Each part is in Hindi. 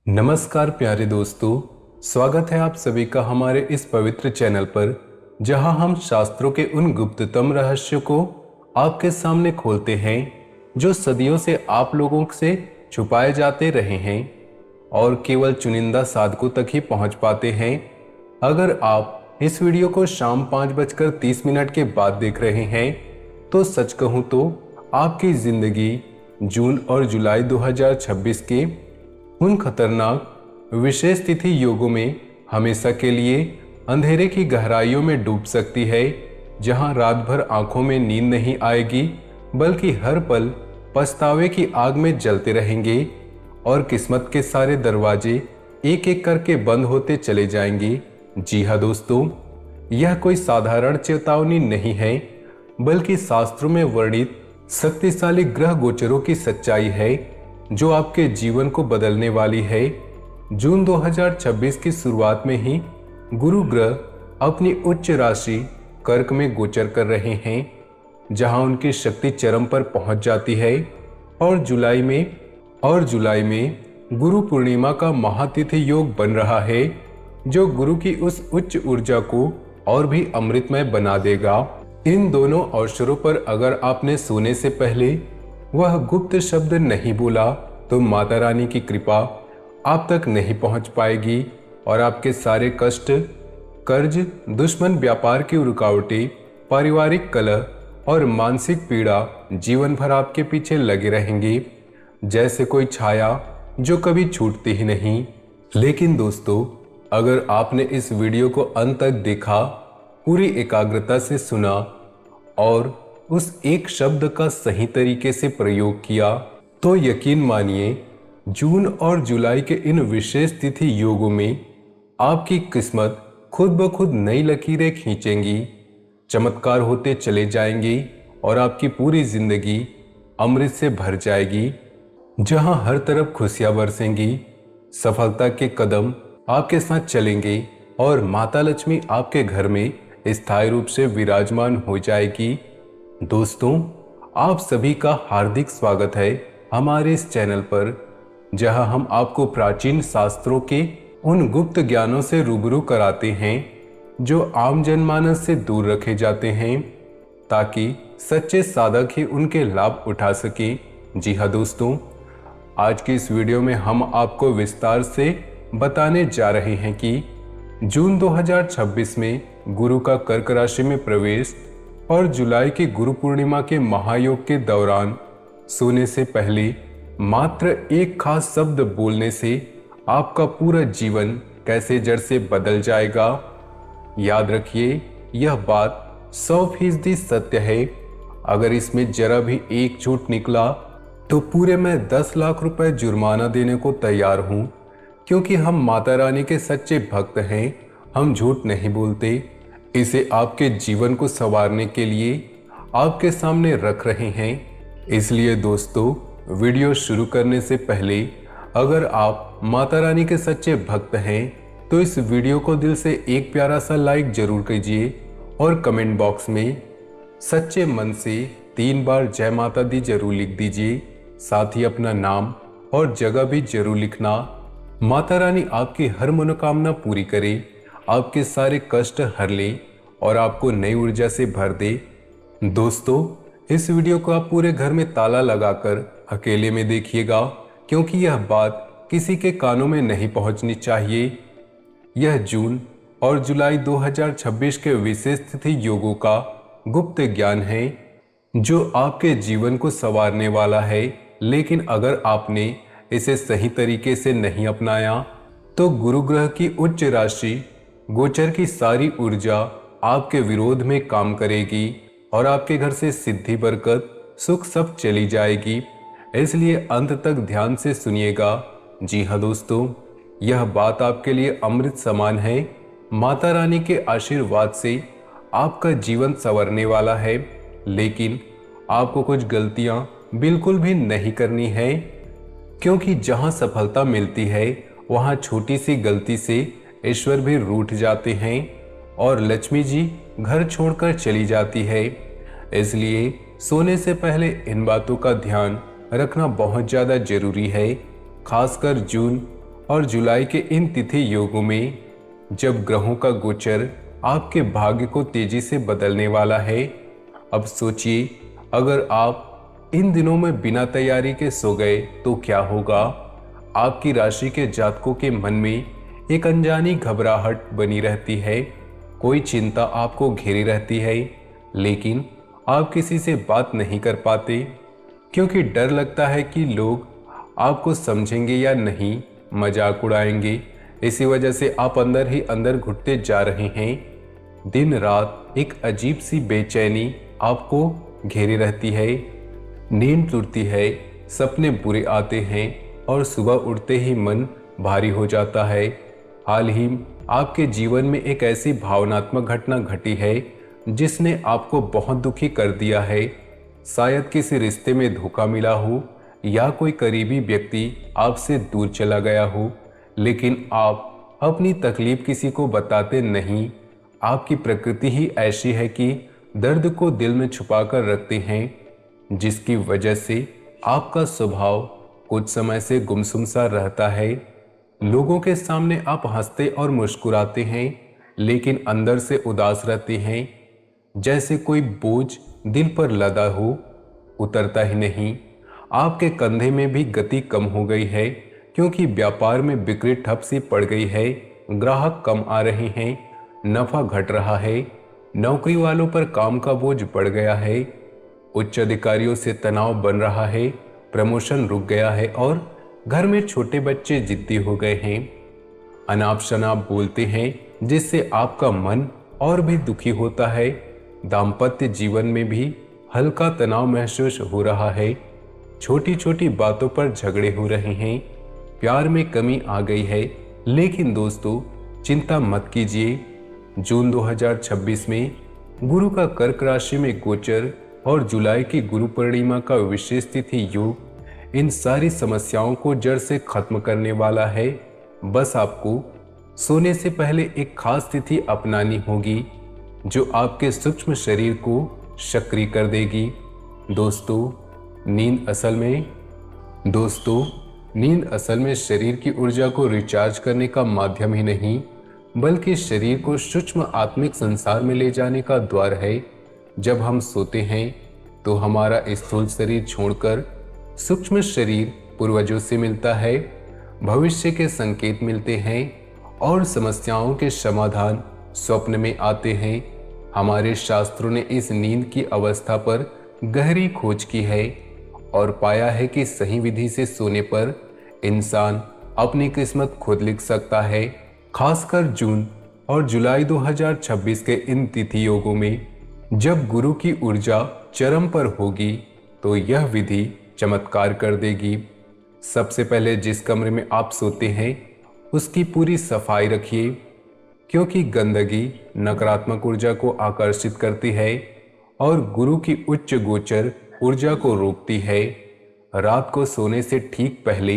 नमस्कार प्यारे दोस्तों, स्वागत है आप सभी का हमारे इस पवित्र चैनल पर, जहां हम शास्त्रों के उन गुप्ततम रहस्यों को आपके सामने खोलते हैं जो सदियों से आप लोगों से छुपाए जाते रहे हैं और केवल चुनिंदा साधकों तक ही पहुंच पाते हैं। अगर आप इस वीडियो को शाम 5:30 के बाद देख रहे हैं तो सच कहूं तो आपकी जिंदगी जून और जुलाई 2026 के उन खतरनाक विशेष तिथि योगों में हमेशा के लिए अंधेरे की गहराइयों में डूब सकती है, जहां रात भर आंखों में नींद नहीं आएगी बल्कि हर पल पछतावे की आग में जलते रहेंगे और किस्मत के सारे दरवाजे एक एक करके बंद होते चले जाएंगे। जी हाँ दोस्तों, यह कोई साधारण चेतावनी नहीं है बल्कि शास्त्रों में वर्णित शक्तिशाली ग्रह गोचरों की सच्चाई है जो आपके जीवन को बदलने वाली है। जून 2026 की शुरुआत में ही गुरु ग्रह अपनी उच्च राशि कर्क में गोचर कर रहे हैं, जहां उनकी शक्ति चरम पर पहुंच जाती है और जुलाई में गुरु पूर्णिमा का महातिथि योग बन रहा है, जो गुरु की उस उच्च ऊर्जा को और भी अमृतमय बना देगा। इन दोनों अवसरों पर अगर आपने सोने से पहले वह गुप्त शब्द नहीं बोला तो माता रानी की कृपा आप तक नहीं पहुंच पाएगी और आपके सारे कष्ट, कर्ज, दुश्मन, व्यापार की रुकावटें, पारिवारिक कलह और मानसिक पीड़ा जीवन भर आपके पीछे लगे रहेंगी, जैसे कोई छाया जो कभी छूटती ही नहीं। लेकिन दोस्तों, अगर आपने इस वीडियो को अंत तक देखा, पूरी एकाग्रता से सुना और उस एक शब्द का सही तरीके से प्रयोग किया, तो यकीन मानिए जून और जुलाई के इन विशेष तिथि योगों में आपकी किस्मत खुद ब खुद नई लकीरें खींचेंगी, चमत्कार होते चले जाएंगे और आपकी पूरी जिंदगी अमृत से भर जाएगी, जहां हर तरफ खुशियां बरसेंगी, सफलता के कदम आपके साथ चलेंगे और माता लक्ष्मी आपके घर में स्थायी रूप से विराजमान हो जाएगी। दोस्तों, आप सभी का हार्दिक स्वागत है हमारे इस चैनल पर, जहां हम आपको प्राचीन शास्त्रों के उन गुप्त ज्ञानों से रूबरू कराते हैं जो आम जनमानस से दूर रखे जाते हैं, ताकि सच्चे साधक ही उनके लाभ उठा सके। जी हाँ दोस्तों, आज की इस वीडियो में हम आपको विस्तार से बताने जा रहे हैं कि जून 2026 में गुरु का कर्क राशि में प्रवेश और जुलाई की गुरु पूर्णिमा के महायोग के दौरान सोने से पहले मात्र एक खास शब्द बोलने से आपका पूरा जीवन कैसे जड़ से बदल जाएगा। याद रखिए, यह बात 100% सत्य है। अगर इसमें जरा भी एक झूठ निकला तो पूरे मैं 10 लाख रुपए जुर्माना देने को तैयार हूं, क्योंकि हम माता रानी के सच्चे भक्त हैं। हम झूठ नहीं बोलते। इसे आपके जीवन को संवारने के लिए आपके सामने रख रहे हैं। इसलिए दोस्तों, वीडियो शुरू करने से पहले अगर आप माता रानी के सच्चे भक्त हैं तो इस वीडियो को दिल से एक प्यारा सा लाइक जरूर कीजिए और कमेंट बॉक्स में सच्चे मन से 3 बार जय माता दी जरूर लिख दीजिए। साथ ही अपना नाम और जगह भी जरूर लिखना। माता रानी आपकी हर मनोकामना पूरी करे, आपके सारे कष्ट हर ले और आपको नई ऊर्जा से भर दे। दोस्तों, इस वीडियो को आप पूरे घर में ताला लगाकर अकेले में देखिएगा, क्योंकि यह बात किसी के कानों में नहीं पहुंचनी चाहिए। यह जून और जुलाई 2026 के विशेष तिथि योगों का गुप्त ज्ञान है जो आपके जीवन को संवारने वाला है। लेकिन अगर आपने इसे सही तरीके से नहीं अपनाया तो गुरु ग्रह की उच्च राशि गोचर की सारी ऊर्जा आपके विरोध में काम करेगी और आपके घर से सिद्धि, बरकत, सुख सब चली जाएगी। इसलिए अंत तक ध्यान से सुनिएगा। जी हाँ दोस्तों, यह बात आपके लिए अमृत समान है। माता रानी के आशीर्वाद से आपका जीवन संवरने वाला है, लेकिन आपको कुछ गलतियां बिल्कुल भी नहीं करनी है, क्योंकि जहां सफलता मिलती है वहां छोटी सी गलती से ईश्वर भी रूठ जाते हैं और लक्ष्मी जी घर छोड़कर चली जाती है। इसलिए सोने से पहले इन बातों का ध्यान रखना बहुत ज़्यादा जरूरी है, खासकर जून और जुलाई के इन तिथि योगों में जब ग्रहों का गोचर आपके भाग्य को तेजी से बदलने वाला है। अब सोचिए, अगर आप इन दिनों में बिना तैयारी के सो गए तो क्या होगा। आपकी राशि के जातकों के मन में एक अनजानी घबराहट बनी रहती है, कोई चिंता आपको घेरी रहती है, लेकिन आप किसी से बात नहीं कर पाते क्योंकि डर लगता है कि लोग आपको समझेंगे या नहीं, मजाक उड़ाएंगे। इसी वजह से आप अंदर ही अंदर घुटते जा रहे हैं। दिन रात एक अजीब सी बेचैनी आपको घेरी रहती है, नींद टूटती है, सपने बुरे आते हैं और सुबह उठते ही मन भारी हो जाता है। हाल ही आपके जीवन में एक ऐसी भावनात्मक घटना घटी है जिसने आपको बहुत दुखी कर दिया है। शायद किसी रिश्ते में धोखा मिला हो या कोई करीबी व्यक्ति आपसे दूर चला गया हो, लेकिन आप अपनी तकलीफ किसी को बताते नहीं। आपकी प्रकृति ही ऐसी है कि दर्द को दिल में छुपा कर रखते हैं, जिसकी वजह से आपका स्वभाव कुछ समय से गुमसुम सा रहता है। लोगों के सामने आप हंसते और मुस्कुराते हैं, लेकिन अंदर से उदास रहते हैं, जैसे कोई बोझ दिल पर लदा हो, उतरता ही नहीं। आपके कंधे में भी गति कम हो गई है क्योंकि व्यापार में बिक्री ठप सी पड़ गई है, ग्राहक कम आ रहे हैं, नफा घट रहा है, नौकरी वालों पर काम का बोझ बढ़ गया है, उच्च अधिकारियों से तनाव बन रहा है, प्रमोशन रुक गया है और घर में छोटे बच्चे जिद्दी हो गए हैं। अनाप शनाप बोलते हैं जिससे आपका मन और भी दुखी होता है। दाम्पत्य जीवन में भी हल्का तनाव महसूस हो रहा है, छोटी छोटी बातों पर झगड़े हो रहे हैं, प्यार में कमी आ गई है। लेकिन दोस्तों, चिंता मत कीजिए। जून 2026 में गुरु का कर्क राशि में गोचर और जुलाई की गुरु पूर्णिमा का विशेष तिथि योग इन सारी समस्याओं को जड़ से खत्म करने वाला है। बस आपको सोने से पहले एक खास तिथि अपनानी होगी जो आपके सूक्ष्म शरीर को सक्रिय कर देगी। दोस्तों, नींद असल में शरीर की ऊर्जा को रिचार्ज करने का माध्यम ही नहीं, बल्कि शरीर को सूक्ष्म आत्मिक संसार में ले जाने का द्वार है। जब हम सोते हैं तो हमारा स्थूल शरीर छोड़कर सूक्ष्म शरीर पूर्वजों से मिलता है, भविष्य के संकेत मिलते हैं और समस्याओं के समाधान स्वप्न में आते हैं। हमारे शास्त्रों ने इस नींद की अवस्था पर गहरी खोज की है और पाया है कि सही विधि से सोने पर इंसान अपनी किस्मत खुद लिख सकता है। खासकर जून और जुलाई 2026 के इन तिथि योगों में जब गुरु की ऊर्जा चरम पर होगी तो यह विधि चमत्कार कर देगी। सबसे पहले जिस कमरे में आप सोते हैं उसकी पूरी सफाई रखिए, क्योंकि गंदगी नकारात्मक ऊर्जा को आकर्षित करती है और गुरु की उच्च गोचर ऊर्जा को रोकती है। रात को सोने से ठीक पहले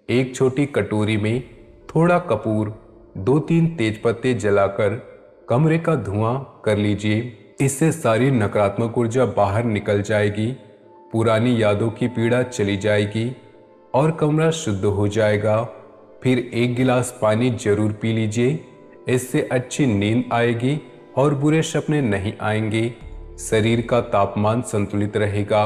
एक छोटी कटोरी में थोड़ा कपूर, 2-3 तेजपत्ते जलाकर कमरे का धुआं कर लीजिए। इससे सारी नकारात्मक ऊर्जा बाहर निकल जाएगी, पुरानी यादों की पीड़ा चली जाएगी और कमरा शुद्ध हो जाएगा। फिर 1 गिलास पानी जरूर पी लीजिए, इससे अच्छी नींद आएगी और बुरे सपने नहीं आएंगे। शरीर का तापमान संतुलित रहेगा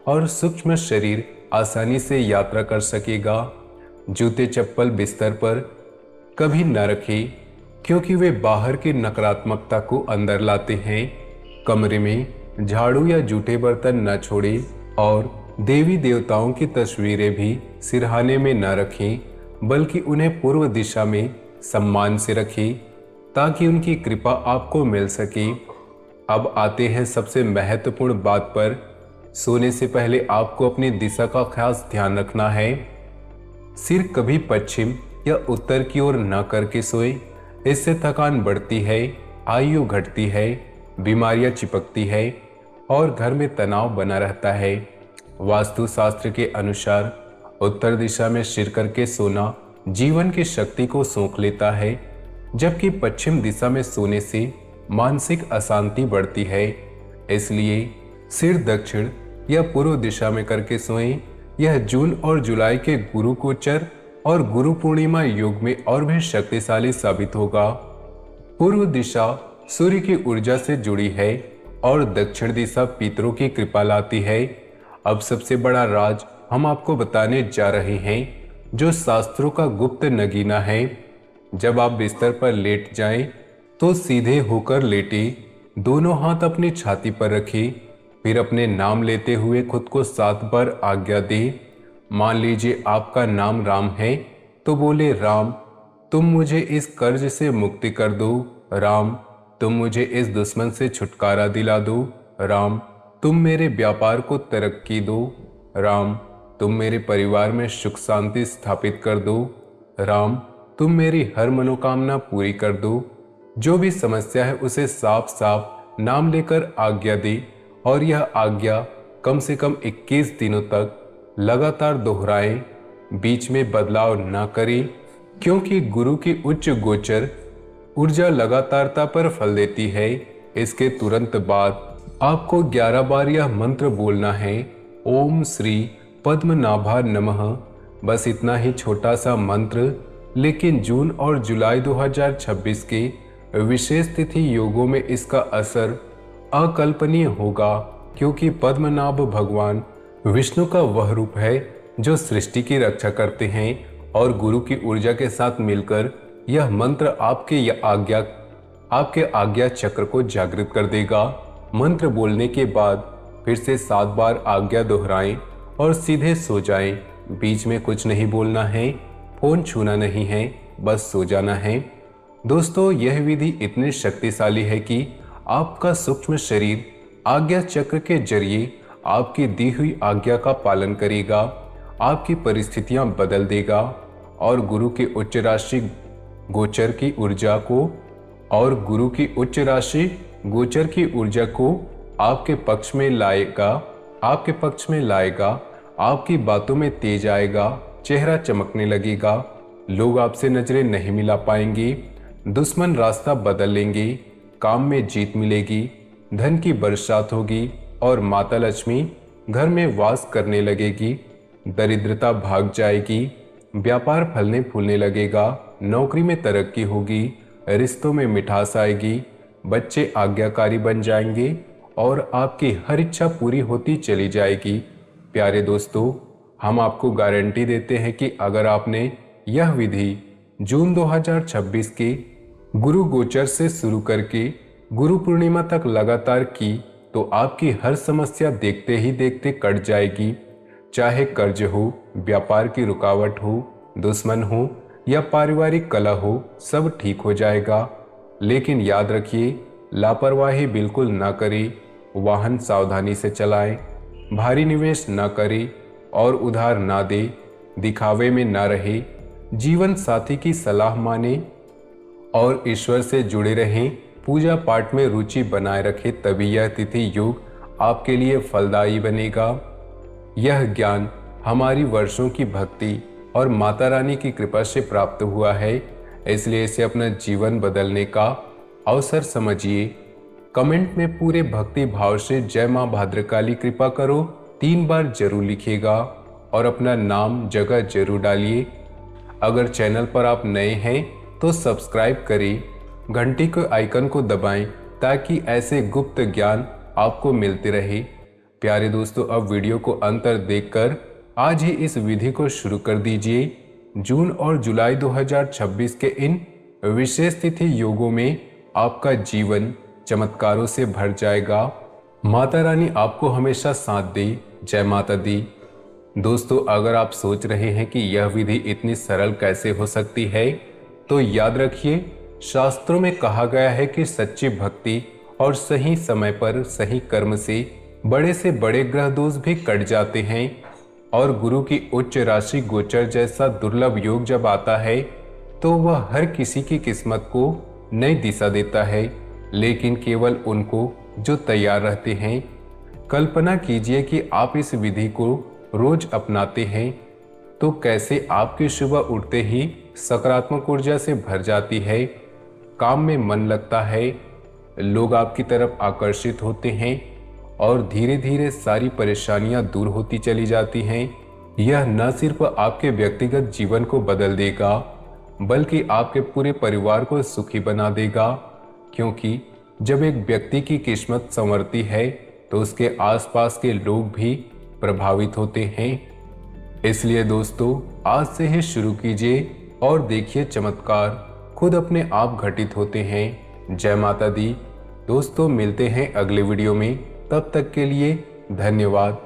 और सूक्ष्म शरीर आसानी से यात्रा कर सकेगा। जूते चप्पल बिस्तर पर कभी न रखें, क्योंकि वे बाहर की नकारात्मकता को अंदर लाते हैं। कमरे में झाड़ू या जूठे बर्तन न छोड़ें और देवी देवताओं की तस्वीरें भी सिरहाने में न रखें, बल्कि उन्हें पूर्व दिशा में सम्मान से रखें ताकि उनकी कृपा आपको मिल सके। अब आते हैं सबसे महत्वपूर्ण बात पर। सोने से पहले आपको अपनी दिशा का खास ध्यान रखना है। सिर कभी पश्चिम या उत्तर की ओर न करके सोए, इससे थकान बढ़ती है, आयु घटती है, बीमारियां चिपकती है और घर में तनाव बना रहता है। वास्तुशास्त्र के अनुसार उत्तर दिशा में सिर करके सोना जीवन की शक्ति को सोख लेता है, जबकि पश्चिम दिशा में सोने से मानसिक अशांति बढ़ती है। इसलिए सिर दक्षिण या पूर्व दिशा में करके सोएं। यह जून और जुलाई के गुरु गोचर और गुरु पूर्णिमा योग में और भी शक्तिशाली साबित होगा। पूर्व दिशा सूर्य की ऊर्जा से जुड़ी है और दक्षिण दिशा पितरों की कृपा लाती है। अब सबसे बड़ा राज हम आपको बताने जा रहे हैं, जो शास्त्रों का गुप्त नगीना है। जब आप बिस्तर पर लेट जाएं, तो सीधे होकर लेटे, दोनों हाथ अपनी छाती पर रखें, फिर अपने नाम लेते हुए खुद को 7 बार आज्ञा दें। मान लीजिए आपका नाम राम है, तो बोले, राम तुम मुझे इस कर्ज से मुक्ति कर दो। राम तुम मुझे इस दुश्मन से छुटकारा दिला दो। राम तुम मेरे व्यापार को तरक्की दो। राम तुम मेरे परिवार में सुख शांति स्थापित कर दो। राम तुम मेरी हर मनोकामना पूरी कर दो। जो भी समस्या है उसे साफ साफ नाम लेकर आज्ञा दे, और यह आज्ञा कम से कम 21 दिनों तक लगातार दोहराएं, बीच में बदलाव न करें, क्योंकि गुरु की उच्च गोचर ऊर्जा लगातारता पर फल देती है। इसके तुरंत बाद आपको 11 बार यह मंत्र बोलना है, ओम श्री पद्मनाभा नमः। बस इतना ही छोटा सा मंत्र, लेकिन जून और जुलाई 2026 के विशेष तिथि योगों में इसका असर अकल्पनीय होगा, क्योंकि पद्मनाभ भगवान विष्णु का वह रूप है जो सृष्टि की रक्षा करते हैं, और गुरु की ऊर्जा के साथ मिलकर यह मंत्र आपके आज्ञा चक्र को जागृत कर देगा। मंत्र बोलने के बाद फिर से 7 बार आज्ञा दोहराएं और सीधे सो जाएं। बीच में कुछ नहीं बोलना है, फोन छूना नहीं है, बस सो जाना है। दोस्तों, यह विधि इतनी शक्तिशाली है कि आपका सूक्ष्म शरीर आज्ञा चक्र के जरिए आपकी दी हुई आज्ञा का पालन करेगा, आपकी परिस्थितियां बदल देगा, और गुरु की उच्च राशि गोचर की ऊर्जा को आपके पक्ष में लाएगा। आपकी बातों में तेज आएगा, चेहरा चमकने लगेगा, लोग आपसे नजरें नहीं मिला पाएंगे, दुश्मन रास्ता बदल लेंगे, काम में जीत मिलेगी, धन की बरसात होगी, और माता लक्ष्मी घर में वास करने लगेगी, दरिद्रता भाग जाएगी, व्यापार फलने फूलने लगेगा, नौकरी में तरक्की होगी, रिश्तों में मिठास आएगी, बच्चे आज्ञाकारी बन जाएंगे, और आपकी हर इच्छा पूरी होती चली जाएगी। प्यारे दोस्तों, हम आपको गारंटी देते हैं कि अगर आपने यह विधि जून 2026 के गुरु गोचर से शुरू करके गुरु पूर्णिमा तक लगातार की, तो आपकी हर समस्या देखते ही देखते कट जाएगी। चाहे कर्ज हो, व्यापार की रुकावट हो, दुश्मन हो या पारिवारिक कलह हो, सब ठीक हो जाएगा। लेकिन याद रखिए, लापरवाही बिल्कुल ना करें, वाहन सावधानी से चलाएं, भारी निवेश ना करें और उधार ना दे, दिखावे में ना रहे, जीवन साथी की सलाह माने और ईश्वर से जुड़े रहें, पूजा पाठ में रुचि बनाए रखें, तभी यह तिथि योग आपके लिए फलदायी बनेगा। यह ज्ञान हमारी वर्षों की भक्ति और माता रानी की कृपा से प्राप्त हुआ है, इसलिए इसे अपना जीवन बदलने का अवसर समझिए। कमेंट में पूरे भक्ति भाव से जय मां भद्रकाली कृपा करो 3 बार जरूर लिखिएगा और अपना नाम जगह जरूर डालिए। अगर चैनल पर आप नए हैं तो सब्सक्राइब करें, घंटी के आइकन को दबाएं ताकि ऐसे गुप्त ज्ञान आपको मिलते रहे। प्यारे दोस्तों, अब वीडियो को अंत तक देखकर आज ही इस विधि को शुरू कर दीजिए। जून और जुलाई 2026 के इन विशेष तिथि योगों में आपका जीवन चमत्कारों से भर जाएगा। माता रानी आपको हमेशा साथ दे। जय माता दी। दोस्तों, अगर आप सोच रहे हैं कि यह विधि इतनी सरल कैसे हो सकती है, तो याद रखिए, शास्त्रों में कहा गया है कि सच्ची भक्ति और सही समय पर सही कर्म से बड़े ग्रह दोष भी कट जाते हैं। और गुरु की उच्च राशि गोचर जैसा दुर्लभ योग जब आता है तो वह हर किसी की किस्मत को नई दिशा देता है, लेकिन केवल उनको जो तैयार रहते हैं। कल्पना कीजिए कि आप इस विधि को रोज अपनाते हैं तो कैसे आपकी सुबह उठते ही सकारात्मक ऊर्जा से भर जाती है, काम में मन लगता है, लोग आपकी तरफ आकर्षित होते हैं और धीरे धीरे सारी परेशानियां दूर होती चली जाती हैं। यह न सिर्फ आपके व्यक्तिगत जीवन को बदल देगा बल्कि आपके पूरे परिवार को सुखी बना देगा, क्योंकि जब एक व्यक्ति की किस्मत संवरती है तो उसके आसपास के लोग भी प्रभावित होते हैं। इसलिए दोस्तों, आज से ही शुरू कीजिए और देखिए चमत्कार खुद अपने आप घटित होते हैं। जय माता दी। दोस्तों, मिलते हैं अगले वीडियो में। तब तक के लिए धन्यवाद।